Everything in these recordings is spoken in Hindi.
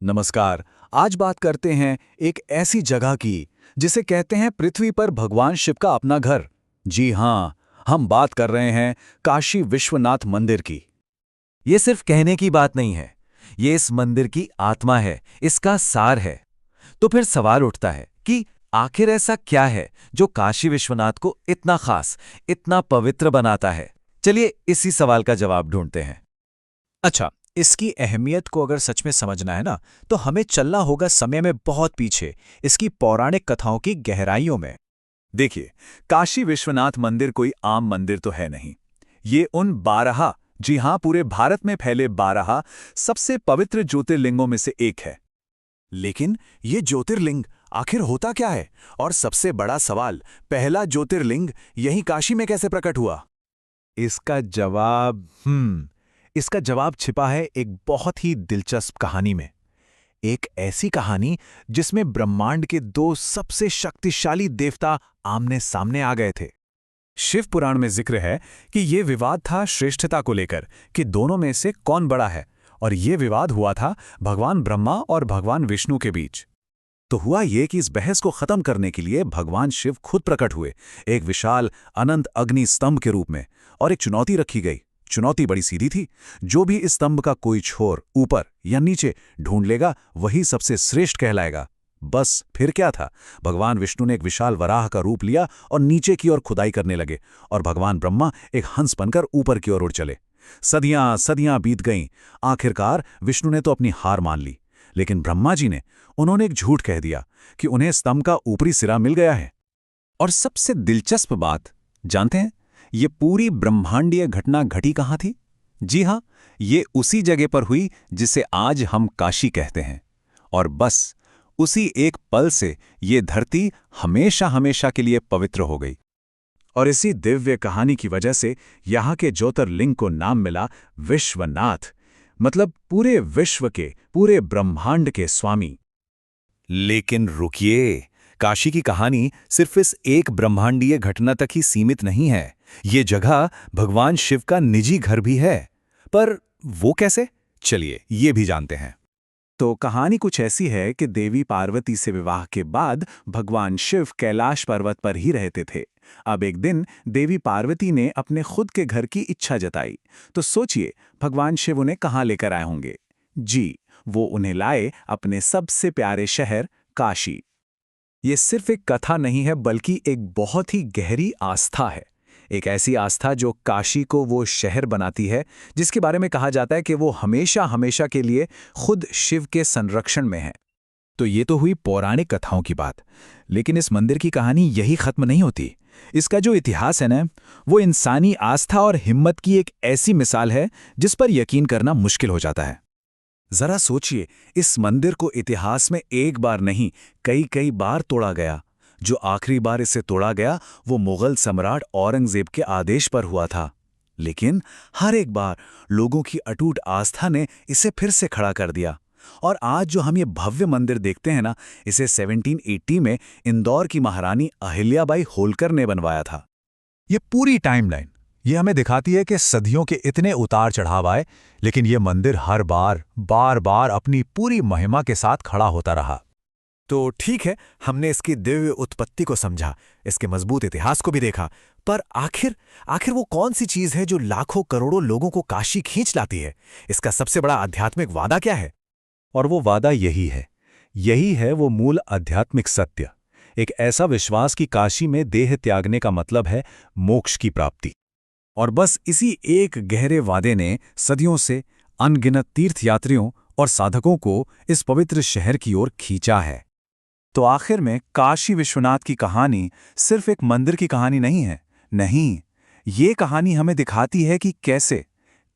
नमस्कार। आज बात करते हैं एक ऐसी जगह की जिसे कहते हैं पृथ्वी पर भगवान शिव का अपना घर। जी हाँ, हम बात कर रहे हैं काशी विश्वनाथ मंदिर की। ये सिर्फ कहने की बात नहीं है। ये इस मंदिर की आत्मा है, इसका सार है। तो फिर सवाल उठता है कि आखिर ऐसा क्या है जो काशी विश्वनाथ को इतना खास, इतना पवित्र बनाता है। चलिए इसी सवाल का जवाब ढूंढते हैं। अच्छा, इसकी अहमियत को अगर सच में समझना है ना, तो हमें चलना होगा समय में बहुत पीछे, इसकी पौराणिक कथाओं की गहराइयों में। देखिए, काशी विश्वनाथ मंदिर कोई आम मंदिर तो है नहीं। ये उन 12, जी हाँ, पूरे भारत में फैले 12 सबसे पवित्र ज्योतिर्लिंगों में से एक है। लेकिन ये ज्योतिर्लिंग आखिर होता क्या है? और सबसे बड़ा सवाल, पहला ज्योतिर्लिंग यहीं काशी में कैसे प्रकट हुआ? इसका जवाब इसका जवाब छिपा है एक बहुत ही दिलचस्प कहानी में। एक ऐसी कहानी जिसमें ब्रह्मांड के दो सबसे शक्तिशाली देवता आमने सामने आ गए थे। शिव पुराण में जिक्र है कि ये विवाद था श्रेष्ठता को लेकर, कि दोनों में से कौन बड़ा है। और ये विवाद हुआ था भगवान ब्रह्मा और भगवान विष्णु के बीच। तो हुआ ये कि इस बहस को खत्म करने के लिए भगवान शिव खुद प्रकट हुए, एक विशाल अनंत अग्नि स्तंभ के रूप में। और एक चुनौती रखी गई। चुनौती बड़ी सीधी थी, जो भी इस स्तंभ का कोई छोर ऊपर या नीचे ढूंढ लेगा वही सबसे श्रेष्ठ कहलाएगा। बस फिर क्या था, भगवान विष्णु ने एक विशाल वराह का रूप लिया और नीचे की ओर खुदाई करने लगे, और भगवान ब्रह्मा एक हंस बनकर ऊपर की ओर उड़ चले। सदियां सदियां बीत गईं। आखिरकार विष्णु ने तो अपनी हार मान ली, लेकिन ब्रह्मा जी ने उन्होंने एक झूठ कह दिया कि उन्हें स्तंभ का ऊपरी सिरा मिल गया है। और सबसे दिलचस्प बात, जानते हैं ये पूरी ब्रह्मांडीय घटना घटी कहाँ थी? जी हाँ, ये उसी जगह पर हुई जिसे आज हम काशी कहते हैं। और बस उसी एक पल से ये धरती हमेशा हमेशा के लिए पवित्र हो गई। और इसी दिव्य कहानी की वजह से यहाँ के ज्योतिर्लिंग को नाम मिला विश्वनाथ, मतलब पूरे विश्व के, पूरे ब्रह्मांड के स्वामी। लेकिन रुकिए, काशी की कहानी सिर्फ इस एक ब्रह्मांडीय घटना तक ही सीमित नहीं है। ये जगह भगवान शिव का निजी घर भी है। पर वो कैसे? चलिए ये भी जानते हैं। तो कहानी कुछ ऐसी है कि देवी पार्वती से विवाह के बाद भगवान शिव कैलाश पर्वत पर ही रहते थे। अब एक दिन देवी पार्वती ने अपने खुद के घर की इच्छा जताई। तो सोचिए, भगवान शिव उन्हें कहाँ लेकर आए होंगे? जी, वो उन्हें लाए अपने सबसे प्यारे शहर काशी। ये सिर्फ एक कथा नहीं है, बल्कि एक बहुत ही गहरी आस्था है। एक ऐसी आस्था जो काशी को वो शहर बनाती है जिसके बारे में कहा जाता है कि वो हमेशा हमेशा के लिए खुद शिव के संरक्षण में है। तो ये तो हुई पौराणिक कथाओं की बात, लेकिन इस मंदिर की कहानी यही खत्म नहीं होती। इसका जो इतिहास है ना, वो इंसानी आस्था और हिम्मत की एक ऐसी मिसाल है जिस पर यकीन करना मुश्किल हो जाता है। जरा सोचिए, इस मंदिर को इतिहास में एक बार नहीं, कई कई बार तोड़ा गया। जो आखिरी बार इसे तोड़ा गया वो मुगल सम्राट औरंगजेब के आदेश पर हुआ था। लेकिन हर एक बार लोगों की अटूट आस्था ने इसे फिर से खड़ा कर दिया। और आज जो हम ये भव्य मंदिर देखते हैं ना, इसे 1780 में इंदौर की महारानी अहिल्याबाई होलकर ने बनवाया था। ये पूरी टाइमलाइन ये हमें दिखाती है कि सदियों के इतने उतार चढ़ाव आए, लेकिन ये मंदिर हर बार बार बार अपनी पूरी महिमा के साथ खड़ा होता रहा। तो ठीक है, हमने इसकी दिव्य उत्पत्ति को समझा, इसके मजबूत इतिहास को भी देखा, पर आखिर आखिर वो कौन सी चीज है जो लाखों करोड़ों लोगों को काशी खींच लाती है? इसका सबसे बड़ा आध्यात्मिक वादा क्या है? और वो वादा यही है वो मूल आध्यात्मिक सत्य। एक ऐसा विश्वास कि काशी में देह त्यागने का मतलब है मोक्ष की प्राप्ति। और बस इसी एक गहरे वादे ने सदियों से अनगिनत तीर्थयात्रियों और साधकों को इस पवित्र शहर की ओर खींचा है। तो आखिर में काशी विश्वनाथ की कहानी सिर्फ एक मंदिर की कहानी नहीं है। नहीं, ये कहानी हमें दिखाती है कि कैसे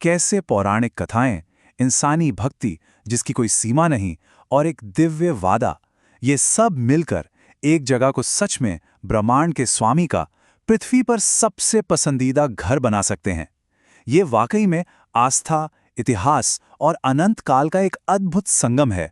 कैसे पौराणिक कथाएं, इंसानी भक्ति जिसकी कोई सीमा नहीं, और एक दिव्य वादा, ये सब मिलकर एक जगह को सच में ब्रह्मांड के स्वामी का पृथ्वी पर सबसे पसंदीदा घर बना सकते हैं। ये वाकई में आस्था, इतिहास और अनंत काल का एक अद्भुत संगम है।